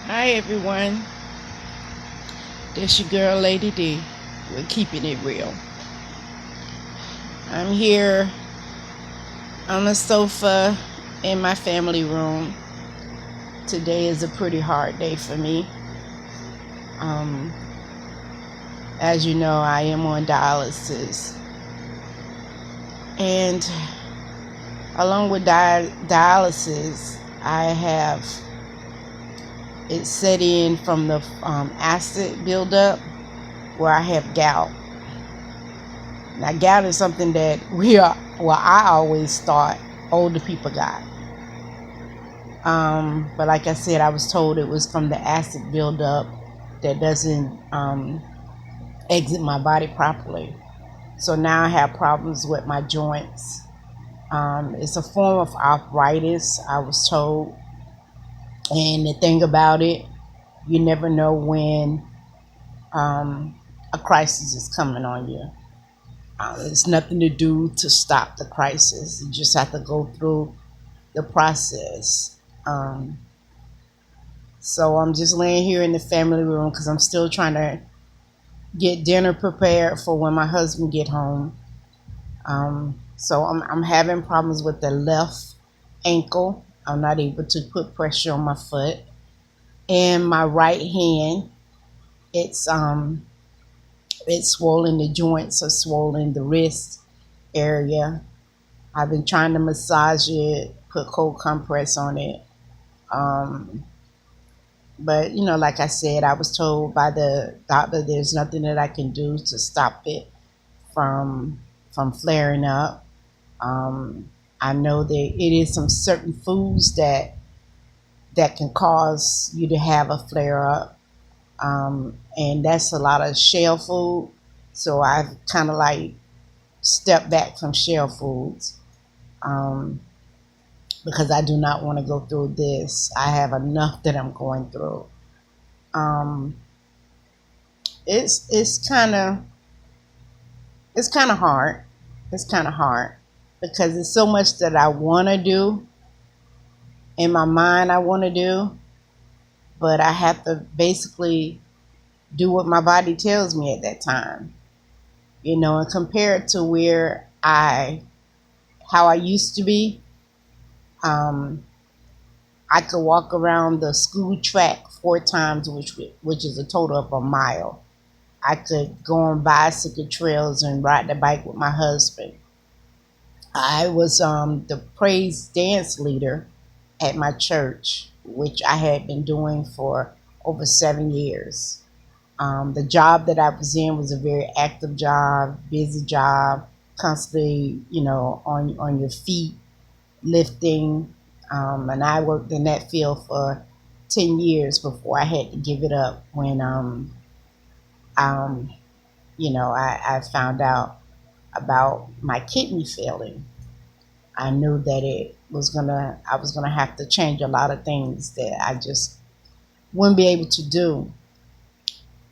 Hi everyone, this your girl Lady D. We're keeping it real. I'm here on the sofa in my family room. Today is a pretty hard day for me. Um, as you know, I am on dialysis, and along with dialysis, I have it set in from the acid buildup where I have gout. Now, gout is something that I always thought older people got. But like I said, I was told it was from the acid buildup that doesn't exit my body properly. So now I have problems with my joints. It's a form of arthritis, I was told. And the thing about it, you never know when a crisis is coming on you. There's nothing to do to stop the crisis. You just have to go through the process. So I'm just laying here in the family room because I'm still trying to get dinner prepared for when my husband get home. So I'm having problems with the left ankle. I'm not able to put pressure on my foot. And my right hand, it's it's swollen. The joints are swollen. The wrist area. I've been trying to massage it, put cold compress on it. Um, But like I said, I was told by the doctor there's nothing that I can do to stop it from flaring up. I know that it is some certain foods that can cause you to have a flare up, and that's a lot of shell food. So I've kind of like stepped back from shell foods um, because I do not want to go through this. I have enough that I'm going through. Um, it's kind of hard. It's kind of hard because there's so much that I want to do in my mind. I want to do, but I have to basically do what my body tells me at that time. And compared to how I used to be, um, I could walk around the school track 4 times, which is a total of a mile. I could go on bicycle trails and ride the bike with my husband. I was the praise dance leader at my church, which I had been doing for over 7 years. The job that I was in was a very active job, busy job, constantly, on your feet, lifting. And I worked in that field for 10 years before I had to give it up when, um, I found out about my kidney failing. I knew that I was gonna have to change a lot of things that I just wouldn't be able to do.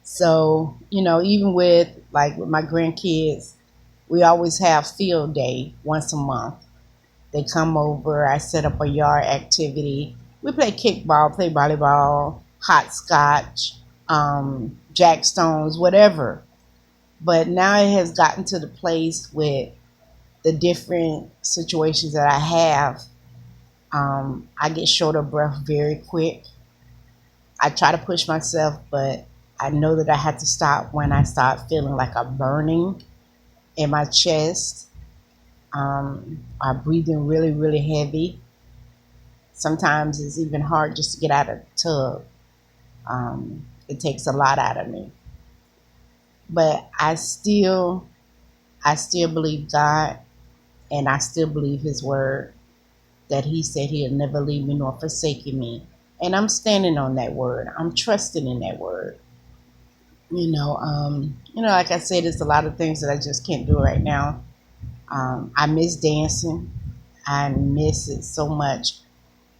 So, even with my grandkids, we always have field day once a month. They come over, I set up a yard activity. We play kickball, play volleyball, hopscotch, jackstones, whatever. But now it has gotten to the place with the different situations that I have. I get short of breath very quick. I try to push myself, but I know that I have to stop when I start feeling like a burning in my chest. I'm breathing really, really heavy. Sometimes it's even hard just to get out of the tub. It takes a lot out of me, but I still believe God, and I still believe His word that He said He'll never leave me nor forsake me. And I'm standing on that word. I'm trusting in that word. Like I said, there's a lot of things that I just can't do right now. I miss dancing. I miss it so much.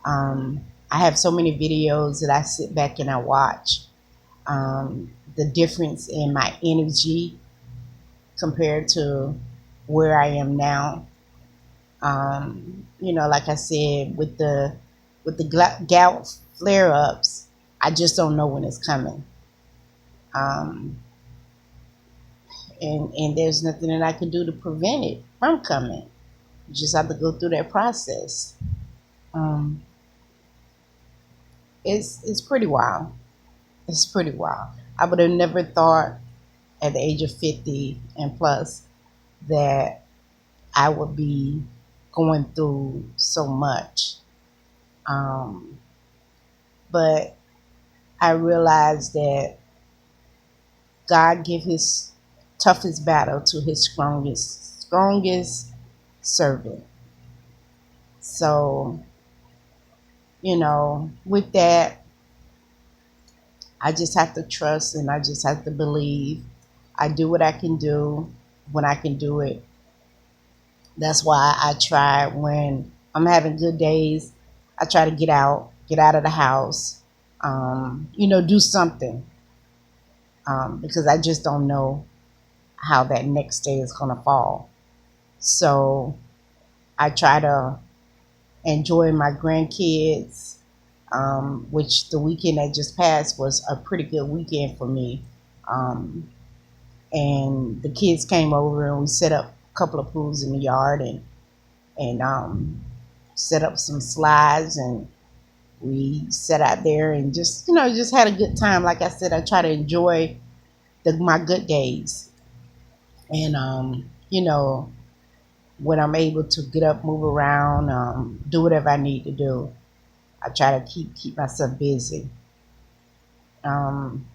I have so many videos that I sit back and I watch. The difference in my energy compared to where I am now. Like I said, with the gout flare ups, I just don't know when it's coming. Um, and there's nothing that I can do to prevent it from coming. You just have to go through that process. Um, it's pretty wild. It's pretty wild. I would have never thought at the age of 50 and plus that I would be going through so much. Um, but I realized that God give his toughest battle to his strongest servant. So, with that, I just have to trust and I just have to believe. I do what I can do when I can do it. That's why I try when I'm having good days, I try to get out of the house, do something because I just don't know how that next day is going to fall. So I try to enjoy my grandkids, which the weekend that just passed was a pretty good weekend for me. Um, and the kids came over and we set up a couple of pools in the yard and set up some slides and we sat out there and just had a good time. Like I said, I try to enjoy my good days and when I'm able to get up, move around, do whatever I need to do, I try to keep myself busy. Um,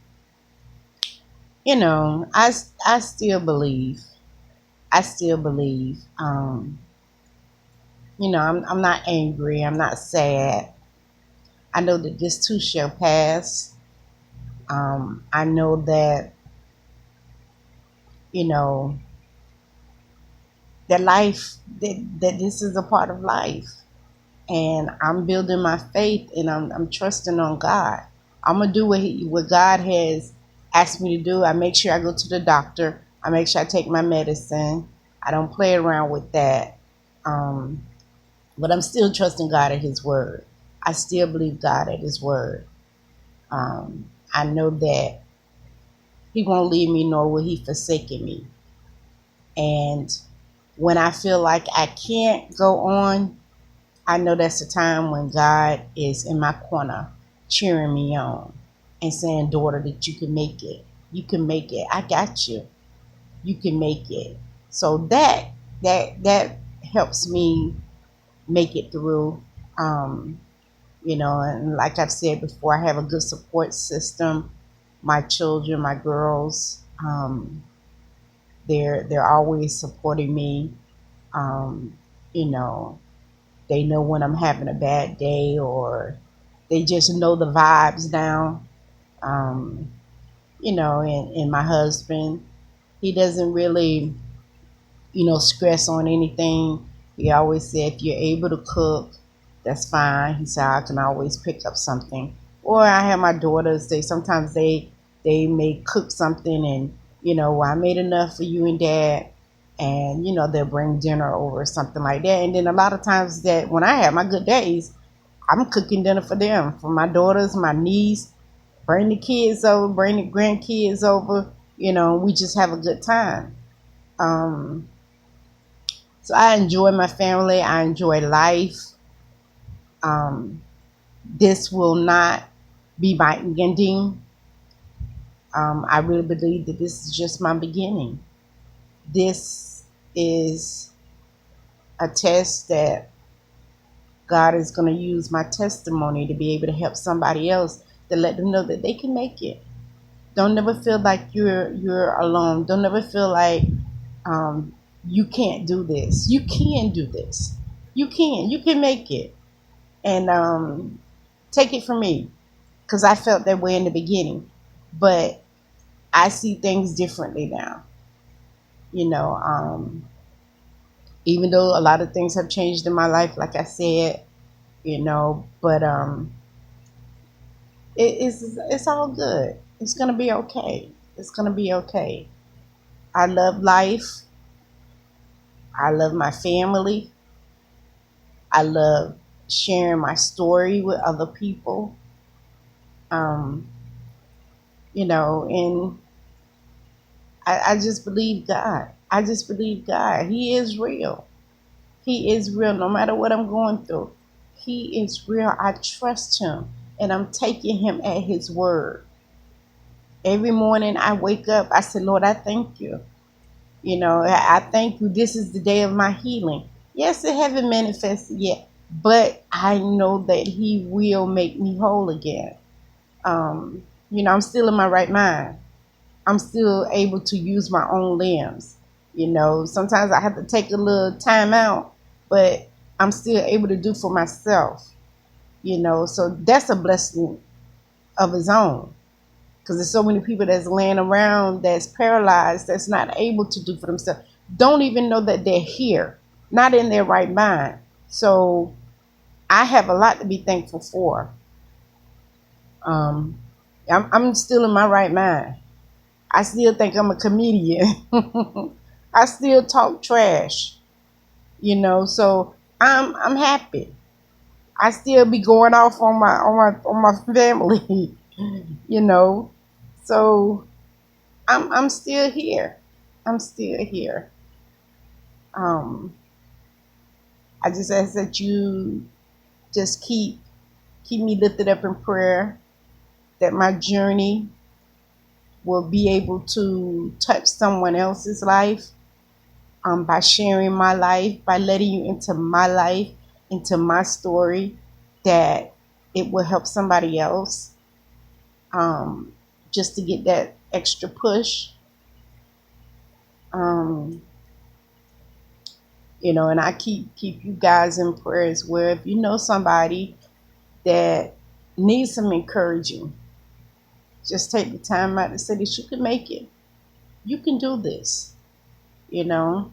I still believe. I still believe. I'm not angry. I'm not sad. I know that this too shall pass. I know that you know that that this is a part of life, and I'm building my faith, and I'm trusting on God. I'm gonna do what God has asked me to do. I make sure I go to the doctor. I make sure I take my medicine. I don't play around with that. Um, but I'm still trusting God at His word. I still believe God at His word. I know that He won't leave me, nor will He forsaken me. And when I feel like I can't go on, I know that's the time when God is in my corner, cheering me on and saying, "Daughter, that you can make it. You can make it. I got you. You can make it." So that helps me make it through. Um, and like I've said before, I have a good support system. My children, my girls, they're always supporting me. Um, you know, they know when I'm having a bad day, or they just know the vibes now. Um, and my husband, he doesn't really, stress on anything. He always said, if you're able to cook, that's fine. He said, I can always pick up something. Or I have my daughters, sometimes they may cook something and, well, I made enough for you and dad. And, they'll bring dinner over or something like that. And then a lot of times that when I have my good days, I'm cooking dinner for them, for my daughters, my niece, bring the kids over, bring the grandkids over. We just have a good time. Um, so I enjoy my family. I enjoy life. Um, this will not be my ending. I really believe that this is just my beginning. This is a test that God is going to use my testimony to be able to help somebody else, to let them know that they can make it. Don't never feel like you're alone. Don't never feel like um, you can't do this. You can do this. You can. You can make it. And take it from me, because I felt that way in the beginning, but I see things differently now. You know, even though a lot of things have changed in my life, like I said, but it's all good. It's gonna be okay. It's gonna be okay. I love life. I love my family. I love sharing my story with other people. Um, and I just believe God. I just believe God. He is real. He is real no matter what I'm going through. He is real. I trust him and I'm taking him at his word. Every morning I wake up, I say, Lord, I thank you. I thank you. This is the day of my healing. Yes, it haven't manifested yet, but I know that he will make me whole again. I'm still in my right mind. I'm still able to use my own limbs. Sometimes I have to take a little time out, but I'm still able to do for myself. So that's a blessing of its own. Because there's so many people that's laying around that's paralyzed, that's not able to do for themselves, don't even know that they're here, not in their right mind. So I have a lot to be thankful for. Um, I'm still in my right mind. I still think I'm a comedian. I still talk trash, so I'm happy. I still be going off on my family, you know. So I'm still here. I'm still here. Um, I just ask that you just keep me lifted up in prayer, that my journey will be able to touch someone else's life, by sharing my life, by letting you into my life, into my story, that it will help somebody else, um, just to get that extra push. Um, and I keep you guys in prayer as well. If you know somebody that needs some encouraging, just take the time out to say that you can make it. You can do this, you know.